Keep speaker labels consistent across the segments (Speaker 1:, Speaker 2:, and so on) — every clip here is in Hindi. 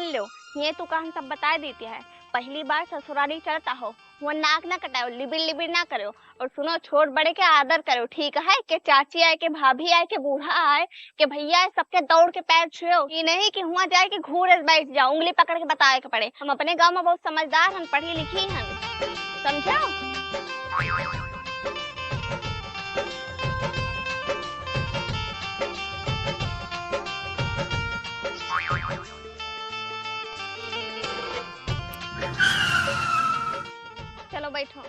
Speaker 1: लो, ये तो कहां सब बता देती है। पहली बार ससुराली चलता हो, वो नाक ना कटाओ, लिबिर लिबिर ना करो। और सुनो, छोट बड़े के आदर करो, ठीक है? के चाची आए, के भाभी आए, के बूढ़ा आए, के भैया आए, सबके दौड़ के पैर छुओ। ये नहीं कि हुआ जाए कि घूर बैठ जाओ, उंगली पकड़ के बताए के पड़े। हम अपने गाँव में बहुत समझदार हैं, पढ़ी लिखी हैं, समझो। चलो बैठो।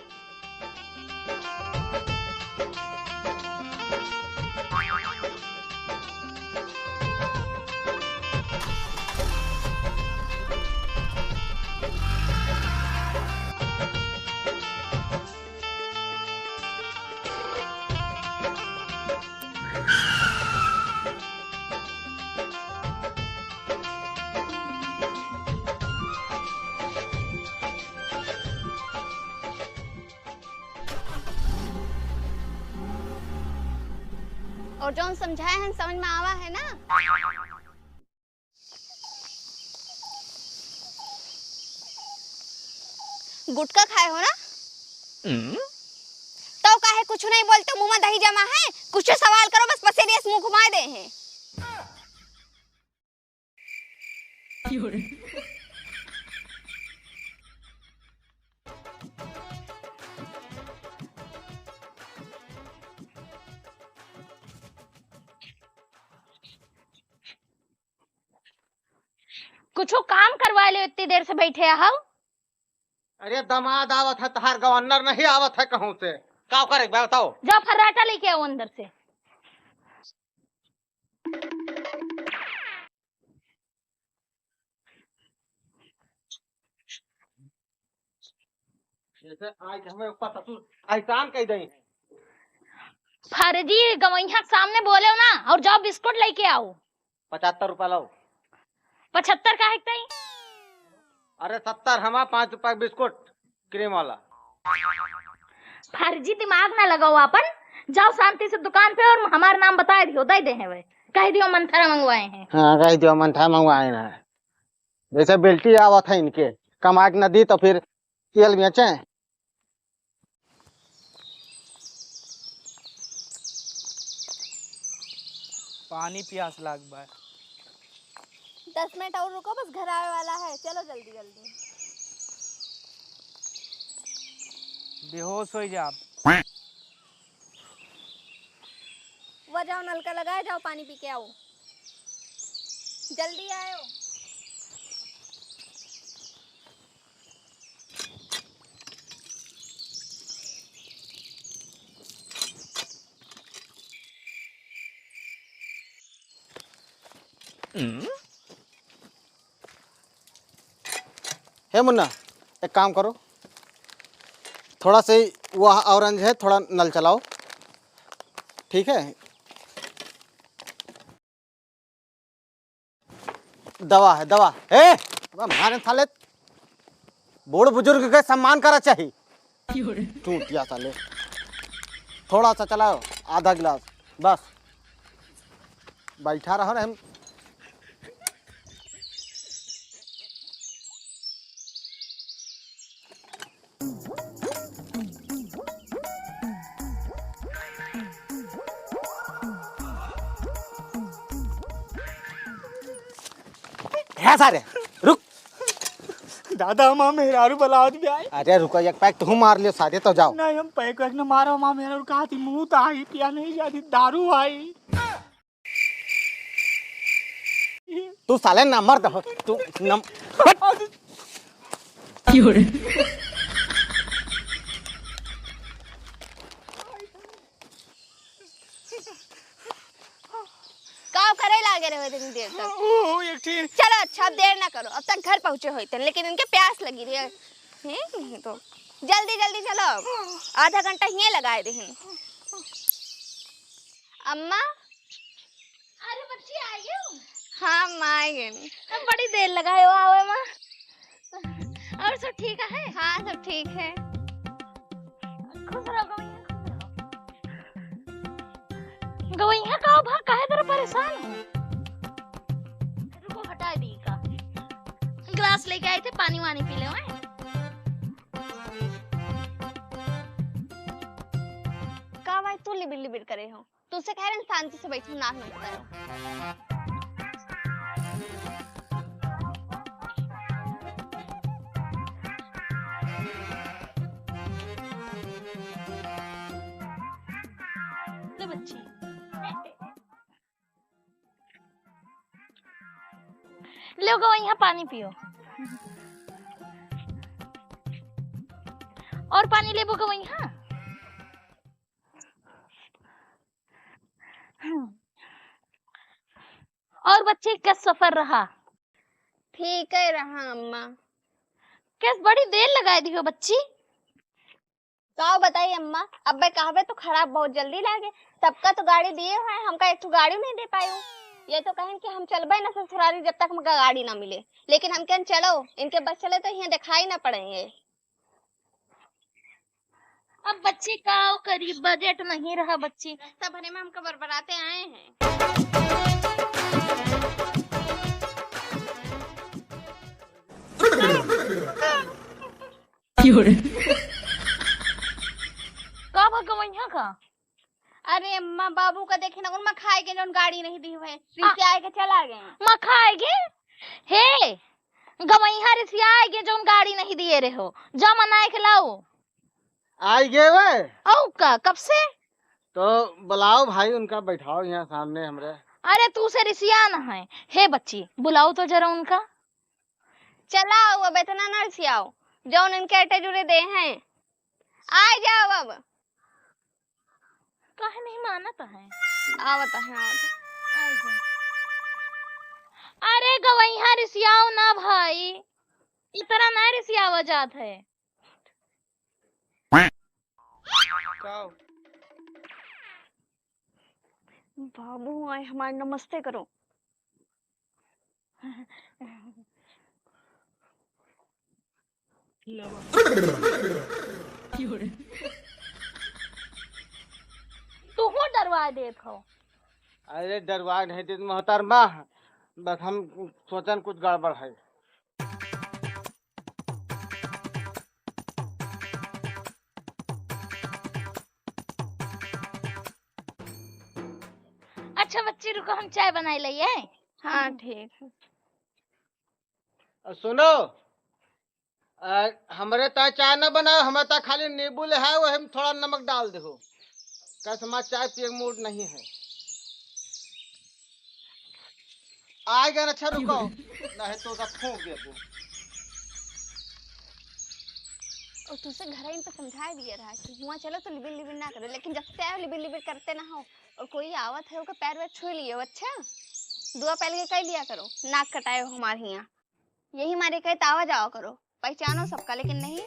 Speaker 1: और जो समझाए हैं समझ में आवा है ना? गुटखा खाए हो ना? तो काहे कुछ नहीं बोलते, मुंह में दही जमा है? कुछ सवाल करो, बस पसेरियस मुंह घुमा दे हैं। कुछो काम करवा ले, इतनी देर से बैठे आओ।
Speaker 2: अरे दामाद आवत है, तहार गवर्नर नहीं आवत है कहूं से। क्या करे बताओ?
Speaker 1: जाओ फर्राटा लेके आओ अंदर से।
Speaker 2: आज हमें ऊपर ससुर एहसान कह दई।
Speaker 1: फर्जी गवैया सामने बोले ना, और जाओ बिस्कुट लेके आओ।
Speaker 2: 75 रुपया लो।
Speaker 1: 75 का है तई?
Speaker 2: अरे 70 हमा, 5 रुपया बिस्कुट क्रीम वाला।
Speaker 1: फर्जी दिमाग ना लगाओ अपन। जाओ शांति से दुकान पे और हमारा नाम बता दियो, दे दे हैं। कह दियो मंथरा मंगवाए हैं।
Speaker 2: हाँ कह दियो मंथरा मंगवाए ना। जैसे बेल्टी आवत है इनके, कमा के न दी तो फिर तेल बेचे।
Speaker 3: पानी प्यास लाग बा।
Speaker 1: 10 मिनट और रुको, बस घर आने वाला है। चलो जल्दी जल्दी।
Speaker 3: बेहोश हो जा।
Speaker 1: वो जाओ नलका लगाए, जाओ पानी पी के आओ, जल्दी आयो।
Speaker 2: हे मुन्ना, एक काम करो, थोड़ा से वो ऑरेंज है, थोड़ा नल चलाओ, ठीक है? दवा है दवा। ए हमारे साले बूढ़ बुजुर्ग के सम्मान करा चाहिए। टूटिया साले, थोड़ा सा चलाओ, आधा गिलास बस। बैठा रहो ना हम। सारे रुक।
Speaker 3: दादा माँ मेहरारू बलावत भी आई।
Speaker 2: अरे रुको, एक पैक तुम मार लियो सारे तो जाओ।
Speaker 3: नहीं हम पैक वैक न मारो, माँ मेहरारू कहा थी मुँह तो आई, पिया नहीं जाती, दारू आई।
Speaker 2: तू साले ना मर दो तू नम।
Speaker 1: काम करे लागे रहे इतनी देर तक। चलो अच्छा, अब देर ना करो, अब तक घर पहुँचे हो, लेकिन इनके प्यास लगी रही है। नहीं तो जल्दी जल्दी चलो, आधा घंटा ही लगाए दे। अम्मा, अरे बच्ची आई हो? हाँ माँ आई गई। बड़ी देर लगाए हो आवे माँ। और सब ठीक है? हाँ सब ठीक है। खुश रहो गवैया, गवैया का भाग काहे तरह परेशान हो? रुको हटा दी का।
Speaker 4: लेके आए थे, पानी वानी पी ले हैं।
Speaker 1: का भाई तू लिबिर लिबिर करे हो? तुझसे कह रहे हैं शांति से बैठो, नाक न कटाओ।
Speaker 4: ले बच्ची, ले गवैया पानी पियो। और पानी ले गवैया। और बच्चे का सफर रहा?
Speaker 1: ठीक है रहा अम्मा।
Speaker 4: कैस बड़ी देर लगाई दी हो बच्ची?
Speaker 1: का बताइए अम्मा, अब कहवे तो खराब बहुत जल्दी लागे। सबका तो गाड़ी दिए हुए हैं, हमका एक तो गाड़ी नहीं दे पाई हूँ। ये तो कहें कि हम चलबे ना ससुरारी जब तक हमका गाड़ी ना मिले, लेकिन हम कहन चलो, इनके बस चले तो यहाँ दिखाई ना पड़ेंगे।
Speaker 4: अब बच्ची का करीब बजट नहीं रहा बच्ची।
Speaker 1: रास्ता भरे में हमका बरबराते आए हैं।
Speaker 4: का भगवैया का?
Speaker 1: अरे अम्मा बाबू का देखे ना, उनमा खाए के जौन गाड़ी नहीं दी हुए, रिश्ते आए के चला गए।
Speaker 4: माँ खाएगे हे गवैया रिसिया आएगे जौन गाड़ी नहीं दिए रहे हो, जा मनाए के लाओ।
Speaker 2: आई गए वे
Speaker 4: औ का कब से?
Speaker 2: तो बुलाओ भाई, उनका बैठाओ यहाँ सामने हमरे।
Speaker 4: अरे तू से रिसिया न है। हे बच्ची बुलाओ तो जरा उनका।
Speaker 1: चलाओ अब, इतना ना रिसियाओ, जौन इनके अटे जुड़े दे हैं। आ जाओ अब।
Speaker 4: काहे नहीं मानत है?
Speaker 1: आवत है आवत।
Speaker 4: अरे गवैया रिसियाओ ना भाई, इतना ना रिसियावा जात है।
Speaker 1: बाबू आए हमारे, नमस्ते करो।
Speaker 4: तू हो डरवा देत हो।
Speaker 2: अरे डरवा नहीं देते मोहतरमा, बस हम सोचन कुछ गड़बड़ है।
Speaker 4: अच्छा बच्ची रुको, हम चाय बनाए लिए।
Speaker 1: हाँ ठीक है।
Speaker 2: सुनो, हमरे ता चाय न बनाओ, हमारे ता खाली नींबू ले है, वही में थोड़ा नमक डाल दो। कैसे हमारा चाय पिए मूड नहीं है। आ गया। अच्छा रुको, नहीं तो फूंक दे दो।
Speaker 1: और तुझसे घर इन पे समझा दिया रहा कि हुआ चलो तो लिबिर लिबिर ना करो, लेकिन जब से आए लिबिर लिबिर करते ना हो। और कोई आवत है उसका पैर वैर छू लिए हो, अच्छा दुआ पहले के कह लिया करो, नाक कटाए हो हमारे यहाँ। यही मारे कहे तावा जाओ करो, पहचानो सबका, लेकिन नहीं।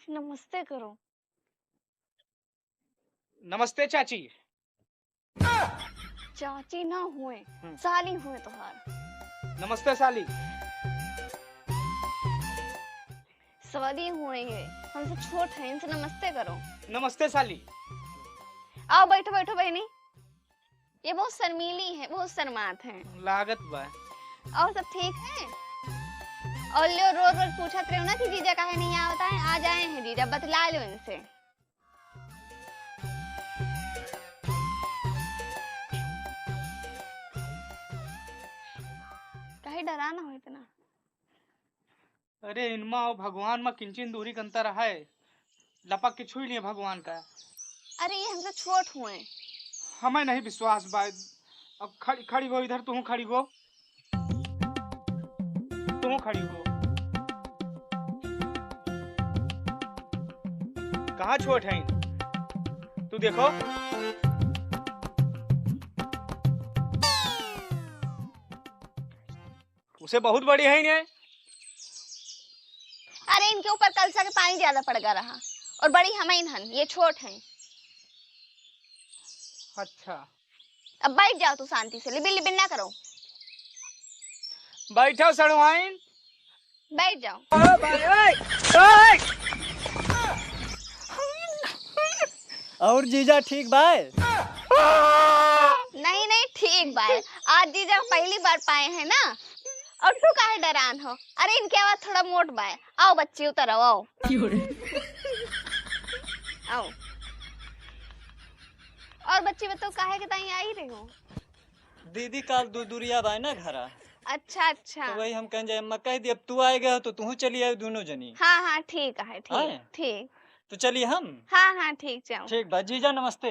Speaker 1: नमस्ते करो।
Speaker 3: नमस्ते चाची।
Speaker 1: चाची ना हुए, साली हुए तुहार।
Speaker 3: नमस्ते साली।
Speaker 1: साली हुए ये, हमसे छोट है, इनसे नमस्ते करो।
Speaker 3: नमस्ते साली।
Speaker 1: आओ बैठो बैठो बहनी। ये बहुत शर्मीली है, बहुत शर्मात है।
Speaker 3: लागत बा।
Speaker 1: और सब ठीक है? और लो रोज रोज पूछत रहे हो ना कि जीजा काहे नहीं आवता है, आ जाए हैं जीजा, बतला लो इनसे। काहे डरा ना हो इतना।
Speaker 3: अरे इनमा और भगवान में किंचिन दूरी का अंतर है, लपक के छू लिए भगवान का।
Speaker 1: अरे ये हमसे छोट हुए।
Speaker 3: हमें नहीं विश्वास बा। अब खड़ी हो इधर, तू खड़ी हो, तू खड़ी हो। कहाँ छोट है? तू देखो। उसे बहुत बड़ी है इन्हें।
Speaker 1: अरे इनके ऊपर कलसा के पानी ज्यादा पड़ गया रहा, और बड़ी हमें हन, ये छोट हैं।
Speaker 3: अच्छा
Speaker 1: अब बैठ जाओ तू शांति से, लिबिर लिबिर ना करो।
Speaker 3: बैठो सड़वाइन,
Speaker 1: बैठ जाओ।
Speaker 5: और जीजा ठीक बाय?
Speaker 1: नहीं नहीं ठीक बात, आज जीजा पहली बार पाए हैं ना। और तू काहे डरान हो? अरे इनके आवाज थोड़ा मोट बाय। आओ बच्ची उतर आओ आओ। आओ। और बच्ची बताओ काहे के ताई आई रही हो?
Speaker 5: दीदी काल दूरिया बाय ना घरा,
Speaker 1: अच्छा अच्छा।
Speaker 5: तो वही हम कहें जाए अम्मा कह दी अब तू आए गया तो तू चली आए दोनों जनी।
Speaker 1: हाँ हाँ ठीक है ठीक
Speaker 5: आए?
Speaker 1: ठीक।
Speaker 5: तो चलिए हम।
Speaker 1: हाँ हाँ ठीक जाओ।
Speaker 5: ठीक बा जीजा नमस्ते।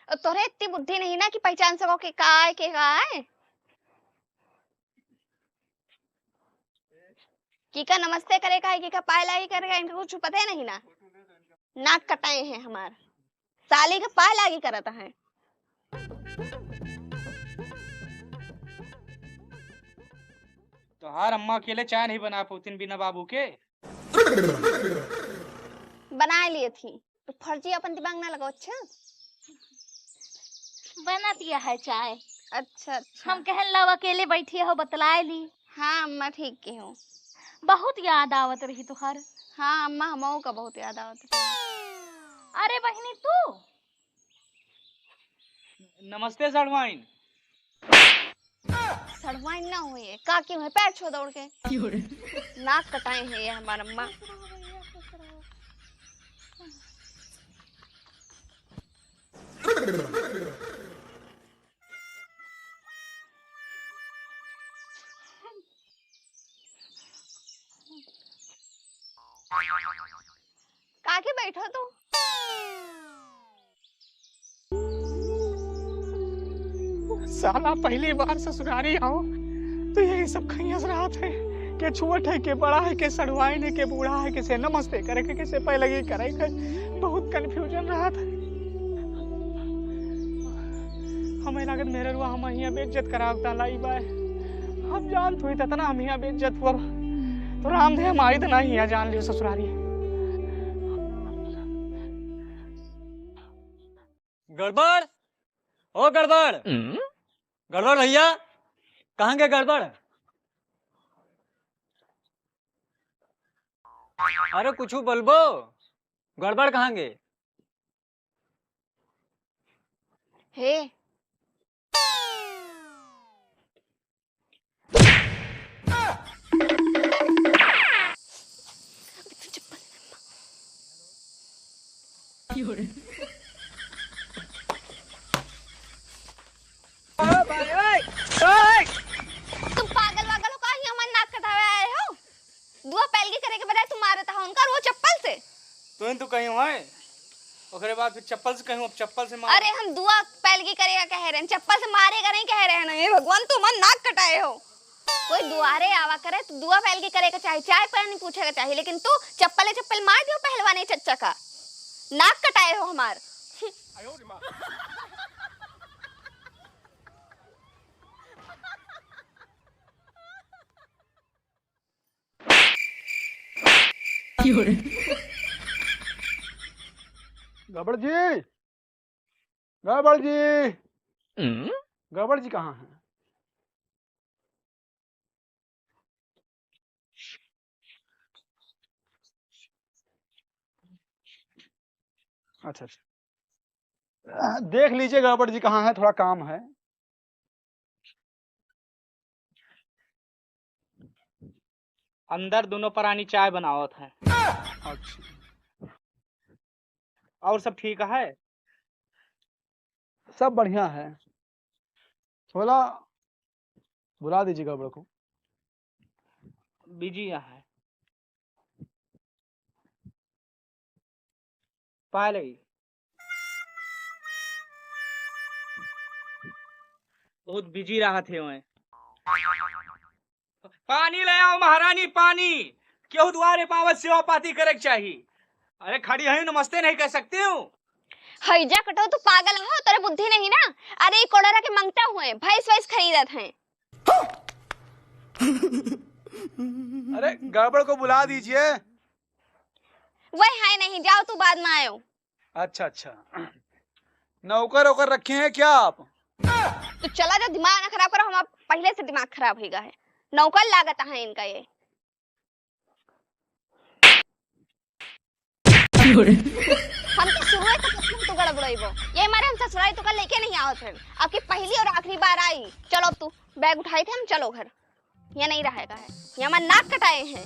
Speaker 1: और तोरे इतनी बुद्धि नहीं ना कि पहचान सको कि का है के का है। की का नमस्ते करेगा है, की का पाय लागी करेगा, इनको कुछ पता है नहीं ना। नाक कटाए हैं हमार साली का पाय लागी करता है।
Speaker 3: तो हार अम्मा अकेले चाय नहीं बना पाती बिना बाबू के।
Speaker 1: बना लिए थी तो फर्जी अपन दिमाग ना लगाओ। अच्छा
Speaker 4: बना दिया है चाय।
Speaker 1: अच्छा अच्छा।
Speaker 4: हम कहन लव अकेले बैठी हो बतलाए ली।
Speaker 1: हाँ अम्मा ठीक की हूँ।
Speaker 4: बहुत याद आवत रही तुहार।
Speaker 1: हाँ अम्मा हमऊ का बहुत याद आवत है।
Speaker 4: अरे बहनी तू
Speaker 3: नमस्ते सड़वाइन।
Speaker 1: सड़वाइन ना हुई है का क्यों है, पैर छो दौड़ के। नाक कटाए हैं ये हमारा अम्मा। काके बैठो तू।
Speaker 3: साला पहली बार ससुरारी आओ तो यही सब खैस रहा थे के छुअट है के बड़ा है के सड़वाइन है के बूढ़ा है किसे नमस्ते करे के किसे पहले ही करे के बहुत कंफ्यूजन रहा था। हमें लागत मेरे रुआ हम यहाँ बेइज्जत करावता लाई बाय। हम जान थोड़ी था ना हम यहाँ बेइज्जत हुआ तो रामदेव हम आई तो नहीं यहाँ जान लियो ससुरारी।
Speaker 5: गड़बड़ ओ गड़बड़ गड़बड़ भैया कहाँ गए गड़बड़? अरे कुछ बोलबो गड़बड़ कहाँ गए?
Speaker 1: हे तुम पागल वागल हो का? ही हमारे नाक कटावे आए हो। दुआ पैलगी करे के बजाय तुम मारता हो उनका वो चप्पल से।
Speaker 3: तो कहीं है ओकरे बाद फिर चप्पल से कहूँ, अब चप्पल से मार।
Speaker 1: अरे हम दुआ पैलगी करेगा कह रहे हैं, चप्पल से मारेगा नहीं कह रहे हैं। नहीं भगवान तुम नाक कटाए हो। कोई दुआरे आवा करे तो दुआ पैलगी करेगा चाहिए, चाय पर नहीं पूछेगा चाहिए, लेकिन तू चप्पल मार दियो पहलवानी चच्चा का। नाक कटाए हो हमार।
Speaker 6: गड़बड़ जी, गड़बड़ जी, गड़बड़ जी कहाँ हैं? अच्छा अच्छा, देख लीजिए गड़बड़ जी कहाँ है, थोड़ा काम है।
Speaker 3: अंदर दोनों प्राणी चाय बनावत है।
Speaker 6: अच्छा,
Speaker 3: और सब ठीक है?
Speaker 6: सब बढ़िया है। थोड़ा बुला दीजिए गड़बड़ को।
Speaker 3: बिजी है पहले ही बहुत बिजी रहा थे मैं। पानी ले आओ महारानी, पानी क्यों द्वारे पावत सेवा पाती करे चाहिए। अरे खड़ी है नमस्ते नहीं कह सकती हूँ।
Speaker 1: हैजा कटो तू पागल हो, तेरे बुद्धि नहीं ना। अरे ये कोड़रा के मंगता हुए भैंस वैस खरीदत हैं।
Speaker 6: अरे गड़बड़ को बुला दीजिए।
Speaker 1: वही है नहीं, जाओ तू बाद में आयो।
Speaker 6: अच्छा अच्छा, नौकर वोकर रखे हैं क्या आप?
Speaker 1: तो चला जा, दिमाग ना खराब करो। हम पहले से दिमाग खराब हो गया है। नौकर लागत है इनका ये। हम तो शुरू से तो गड़बड़ाइबो ये मारे हम ससुराल तो कल लेके नहीं आओ थे अब की पहली और आखिरी बार आई। चलो अब तू बैग उठाए थे हम चलो घर यहाँ नहीं रहेगा है यहाँ हमारे नाक कटाए हैं।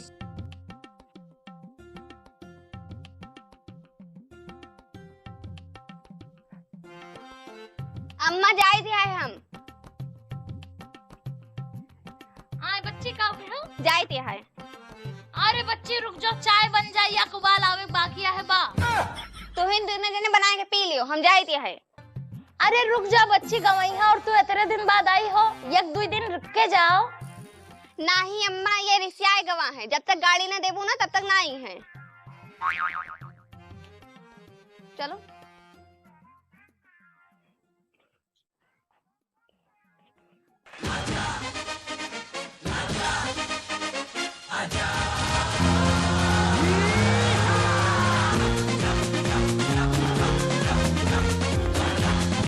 Speaker 1: अम्मा जाए दिया है हम
Speaker 4: आए बच्ची का हो
Speaker 1: जाए दिया है।
Speaker 4: अरे बच्ची रुक जाओ चाय बन जाए या कुबाल आवे बाकी है बा
Speaker 1: तो हिंद ने जने बना के पी लियो हम जाए दिया है।
Speaker 4: अरे रुक जा बच्ची गवई है और तू इतने दिन बाद आई हो एक दो दिन रुक के जाओ।
Speaker 1: नहीं अम्मा ये रिसियाए गवा है जब तक गाड़ी ना देबू ना तब तक ना आई है। चलो